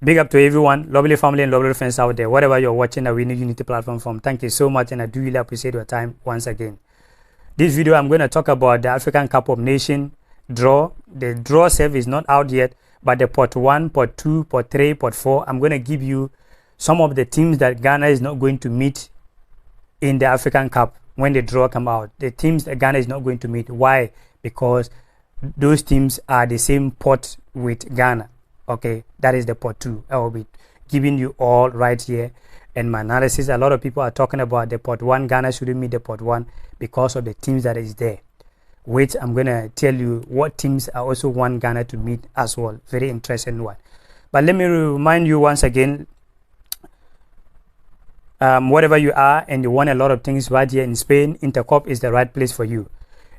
Big up to everyone, lovely family and lovely friends out there, whatever you're watching the Awini Unity platform from. Thank you so much, and I do really appreciate your time once again. This video, I'm going to talk about the African Cup of Nations draw. The draw self is not out yet, but the pot 1, pot 2, pot 3, pot 4, I'm going to give you some of the teams that Ghana is not going to meet in the African Cup when the draw come out. The teams that Ghana is not going to meet. Why? Because those teams are the same pot with Ghana. Okay, that is the pot 2. I will be giving you all right here in my analysis. A lot of people are talking about the pot 1. Ghana shouldn't meet the pot 1 because of the teams that is there. Which I'm going to tell you what teams I also want Ghana to meet as well. Very interesting one. But let me remind you once again, whatever you are and you want a lot of things right here in Spain, Intercop is the right place for you.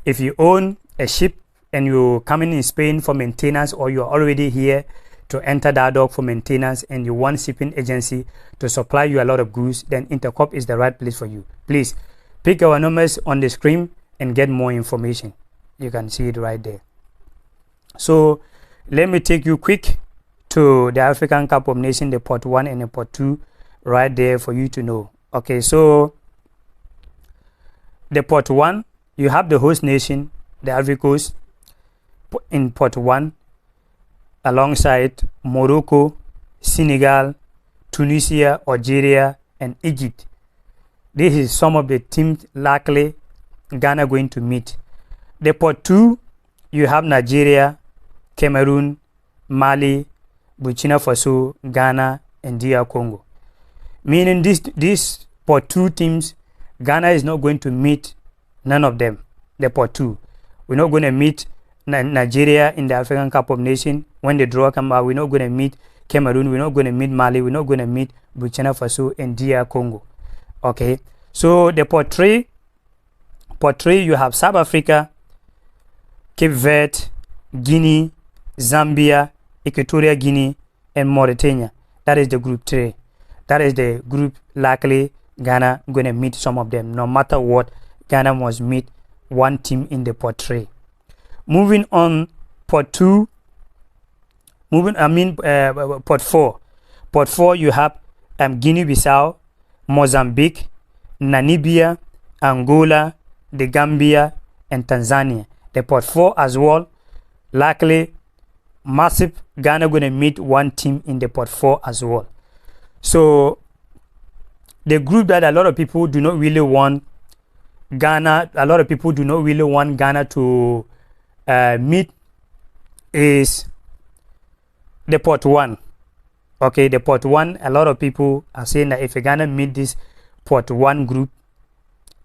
If you own a ship and you're coming in Spain for maintenance, or you're already here to enter that dock for maintenance and you want shipping agency to supply you a lot of goods, then Intercop is the right place for you. Please pick our numbers on the screen and get more information. You can see it right there. So let me take you quick to the African Cup of Nations, the pot 1 and the pot 2 right there for you to know. Okay, so the pot 1, you have the host nation, the Ivory Coast, in pot 1, alongside Morocco, Senegal, Tunisia, Algeria, and Egypt. This is some of the teams likely Ghana going to meet. The pot 2, you have Nigeria, Cameroon, Mali, Burkina Faso, Ghana, and DR Congo. Meaning these pot 2 teams, Ghana is not going to meet none of them. The pot 2. We're not going to meet Nigeria in the African Cup of Nations. When the draw come out, we're not going to meet Cameroon, we're not going to meet Mali, we're not going to meet Burkina Faso and DR Congo. Okay, so the pot 3, you have South Africa, Cape Verde, Guinea, Zambia, Equatorial Guinea, and Mauritania. That is the group 3. That is the group likely Ghana going to meet some of them. No matter what, Ghana must meet one team in the pot 3. Moving on, pot 2. Pot 4. Pot 4, you have Guinea-Bissau, Mozambique, Namibia, Angola, the Gambia, and Tanzania. The pot 4 as well, likely massive Ghana going to meet one team in the pot 4 as well. So the group that a lot of people do not really want Ghana, to meet is the pot 1. Okay, the pot 1, a lot of people are saying that if Ghana meet this pot 1 group,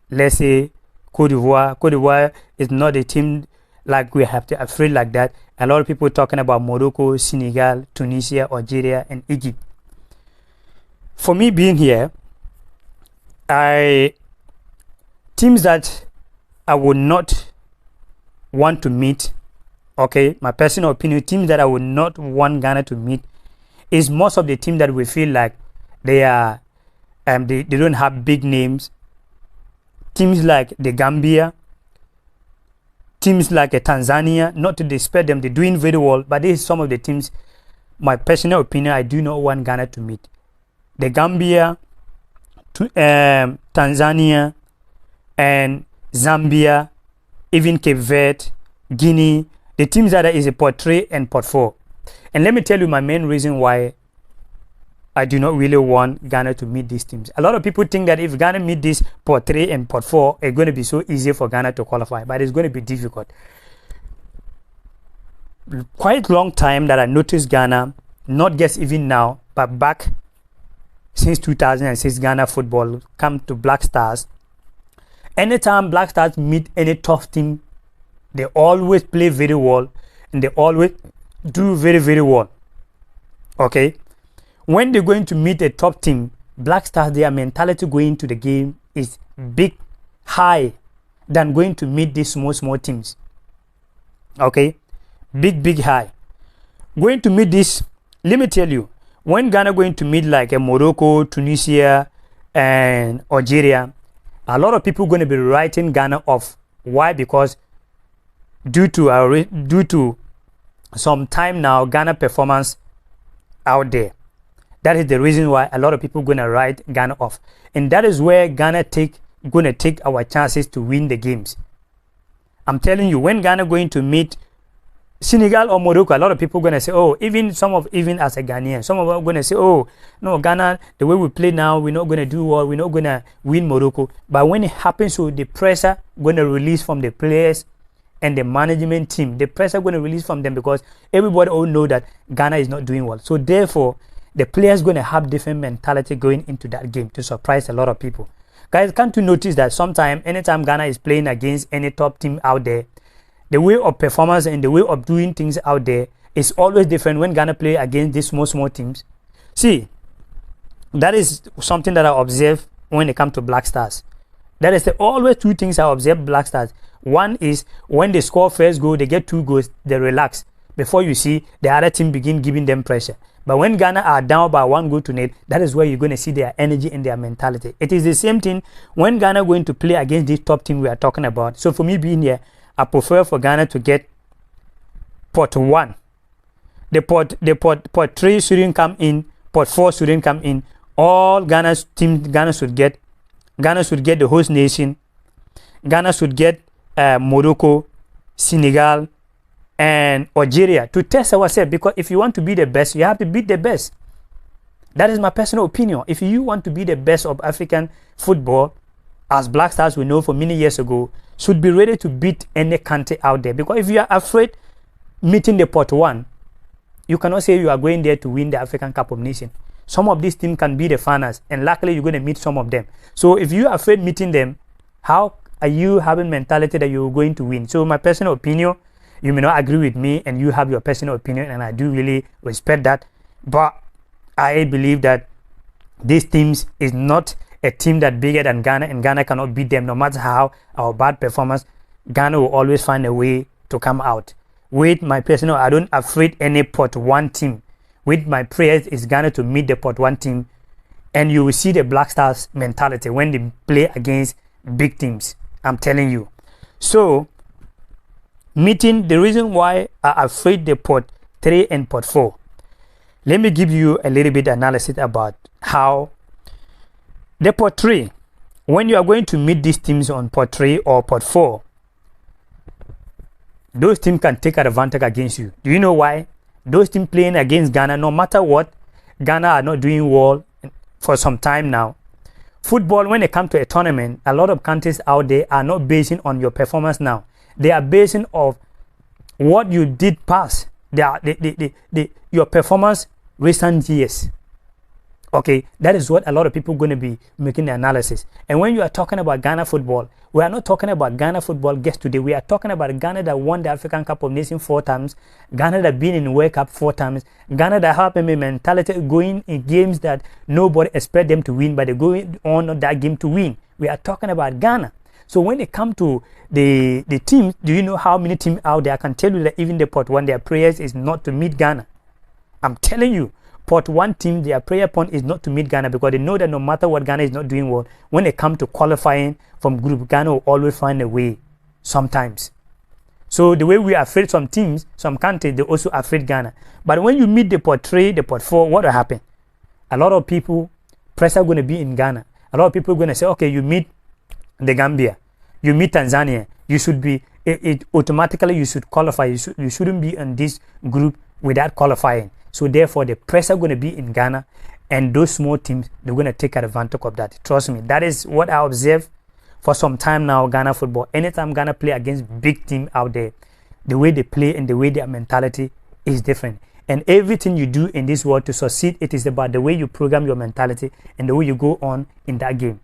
let's say Cote d'Ivoire is not a team like we have to afraid like that. A lot of people talking about Morocco, Senegal, Tunisia, Algeria, and Egypt. For me being here, teams that I would not want to meet, okay, my personal opinion, teams that I would not want Ghana to meet is most of the teams that we feel like they are they don't have big names. Teams like the Gambia, teams like Tanzania, not to despair them, they're doing very well, but this is some of the teams, my personal opinion, I do not want Ghana to meet. The Gambia, Tanzania, and Zambia, even Cape Verde, Guinea, the teams that is a pot 3 and pot 4. And let me tell you my main reason why I do not really want Ghana to meet these teams. A lot of people think that if Ghana meet this pot 3 and pot 4, it's going to be so easy for Ghana to qualify, but it's going to be difficult. Quite long time that I noticed Ghana, not just even now, but back since 2006, Ghana football come to Black Stars. Anytime Black Stars meet any tough team, they always play very well and they always do very, very well. Okay, when they're going to meet a top team, Black Stars, their mentality going into the game is big, high than going to meet these small teams. Okay, big high. Going to meet this, let me tell you, when Ghana going to meet like a Morocco, Tunisia, and Algeria, a lot of people going to be writing Ghana off. Why? Because due to some time now, Ghana performance out there, That is the reason why a lot of people going to write Ghana off. And that is where Ghana going to take our chances to win the games. I'm telling you, when Ghana going to meet Senegal or Morocco, a lot of people going to say, oh, even as a Ghanaian, some of them are going to say, oh, no, Ghana, the way we play now, we're not going to do well, we're not going to win Morocco. But when it happens, so the pressure going to release from the players and the management team, the pressure going to release from them, because everybody all know that Ghana is not doing well. So therefore, the players going to have different mentality going into that game to surprise a lot of people. Guys, can't you notice that sometimes, anytime Ghana is playing against any top team out there, the way of performance and the way of doing things out there is always different when Ghana play against these small teams. See, that is something that I observe when it comes to Black Stars. That is always two things I observe Black Stars. One is when they score first goal, they get 2 goals, they relax. Before you see the other team begin giving them pressure. But when Ghana are down by 1 goal to nil, that is where you're going to see their energy and their mentality. It is the same thing when Ghana going to play against this top team we are talking about. So for me being here, I prefer for Ghana to get pot 1. The pot 3 shouldn't come in, pot 4 shouldn't come in. All Ghana should get the host nation. Ghana should get Morocco, Senegal, and Algeria to test ourselves, because if you want to be the best, you have to beat the best. That is my personal opinion. If you want to be the best of African football, as Black Stars we know for many years ago, should be ready to beat any country out there. Because if you are afraid meeting the pot 1, you cannot say you are going there to win the African Cup of Nations. Some of these teams can be the finals, and luckily you're going to meet some of them. So if you are afraid meeting them, how are you having mentality that you're going to win? So my personal opinion, you may not agree with me, and you have your personal opinion, and I do really respect that. But I believe that these teams is not a team that bigger than Ghana, and Ghana cannot beat them. No matter how our bad performance, Ghana will always find a way to come out. With my personal, I don't afraid any pot 1 team. With my prayers is Ghana to meet the pot 1 team, and you will see the Black Stars mentality when they play against big teams. I'm telling you. So the reason why I afraid the pot 3 and pot 4. Let me give you a little bit analysis about how the pot 3, when you are going to meet these teams on pot 3 or pot 4, those teams can take advantage against you. Do you know why? Those teams playing against Ghana, no matter what, Ghana are not doing well for some time now. Football, when it comes to a tournament, a lot of countries out there are not basing on your performance now. They are basing on what you did past. Your performance recent years. Okay, that is what a lot of people are going to be making the analysis. And when you are talking about Ghana football, we are not talking about Ghana football guest today. We are talking about Ghana that won the African Cup of Nations 4 times, Ghana that been in World Cup 4 times, Ghana that have a mentality going in games that nobody expect them to win, but they go on that game to win. We are talking about Ghana. So when it comes to the teams, do you know how many teams out there? I can tell you that even the pot 1, their prayers is not to meet Ghana. I'm telling you, pot 1 team, their prayer point is not to meet Ghana, because they know that no matter what, Ghana is not doing well. When it comes to qualifying from group, Ghana will always find a way sometimes. So the way we are afraid some teams, some countries, they also afraid Ghana. But when you meet the pot 3, the pot 4, what will happen? A lot of people, pressure going to be in Ghana. A lot of people are going to say, okay, you meet the Gambia, you meet Tanzania, you should be, automatically you should qualify. You shouldn't be in this group without qualifying. So therefore, the pressure going to be in Ghana, and those small teams, they're going to take advantage of that. Trust me, that is what I observe for some time now, Ghana football. Anytime Ghana play against big team out there, the way they play and the way their mentality is different. And everything you do in this world to succeed, it is about the way you program your mentality and the way you go on in that game.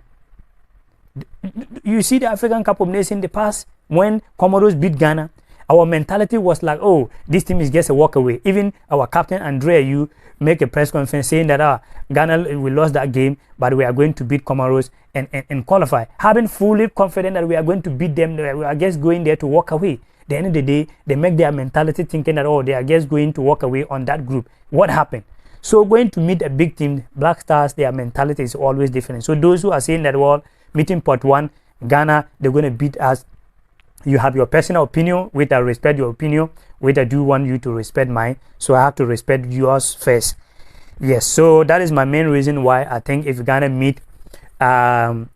You see the African Cup of Nations in the past, when Comoros beat Ghana, our mentality was like, oh, this team is just a walk away. Even our captain, Andrea, you make a press conference saying that Ghana, we lost that game, but we are going to beat Comoros and qualify. Having fully confident that we are going to beat them, we are just going there to walk away. At the end of the day, they make their mentality thinking that, oh, they are just going to walk away on that group. What happened? So going to meet a big team, Black Stars, their mentality is always different. So those who are saying that, well, meeting pot 1, Ghana, they're going to beat us. You have your personal opinion, which I respect your opinion, which I do want you to respect mine. So I have to respect yours first. Yes, so that is my main reason why I think if Ghana meet the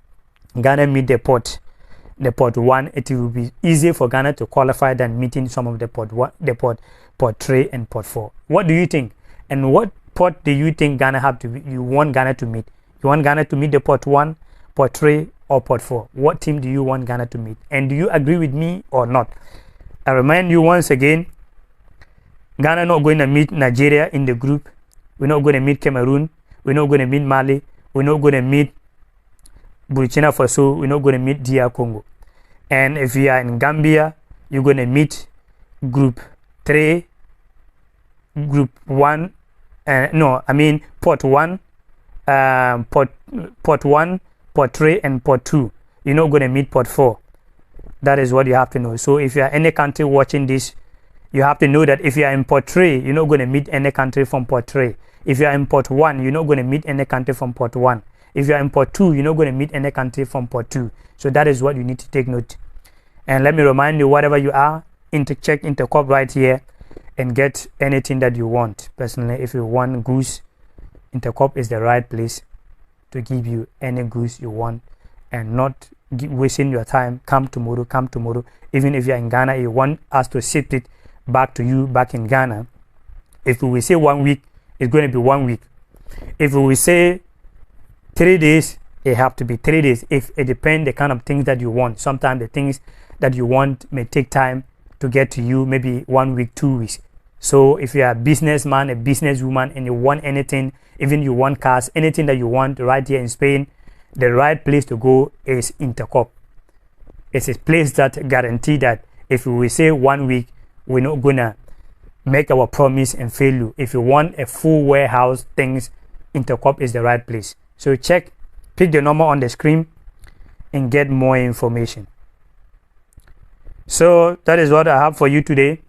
pot one, it will be easier for Ghana to qualify than meeting some of the pot 3 and pot 4. What do you think? And what pot do you think Ghana you want Ghana to meet? You want Ghana to meet the pot 1, pot 3, or pot 4? What team do you want Ghana to meet? And do you agree with me or not? I remind you once again, Ghana not going to meet Nigeria in the group. We're not going to meet Cameroon. We're not going to meet Mali. We're not going to meet Burkina Faso. We're not going to meet DR Congo. And if you are in Gambia, you're going to meet group 3, group 1, pot 1, pot 1, pot 3, and pot 2. You're not going to meet pot 4. That is what you have to know. So if you are any country watching this, you have to know that if you are in pot 3, you're not going to meet any country from pot 3. If you are in pot 1, you're not going to meet any country from pot 1. If you are in pot 2, you're not going to meet any country from pot 2. So that is what you need to take note. And let me remind you, whatever you are, check Intercorp right here and get anything that you want. Personally, if you want goose, Intercorp is the right place to give you any goose you want and not wasting your time. Come tomorrow. Even if you're in Ghana, you want us to ship it back to you back in Ghana. If we say 1 week, it's going to be 1 week. If we say 3 days, it have to be 3 days. If it depends the kind of things that you want. Sometimes the things that you want may take time to get to you, maybe 1 week, 2 weeks. So if you're a businessman, a businesswoman, and you want anything, even you want cars, anything that you want right here in Spain, the right place to go is Intercorp. It's a place that guarantee that if we say 1 week, we're not gonna make our promise and fail you. If you want a full warehouse things, Intercorp is the right place. So pick the number on the screen and get more information. So that is what I have for you today.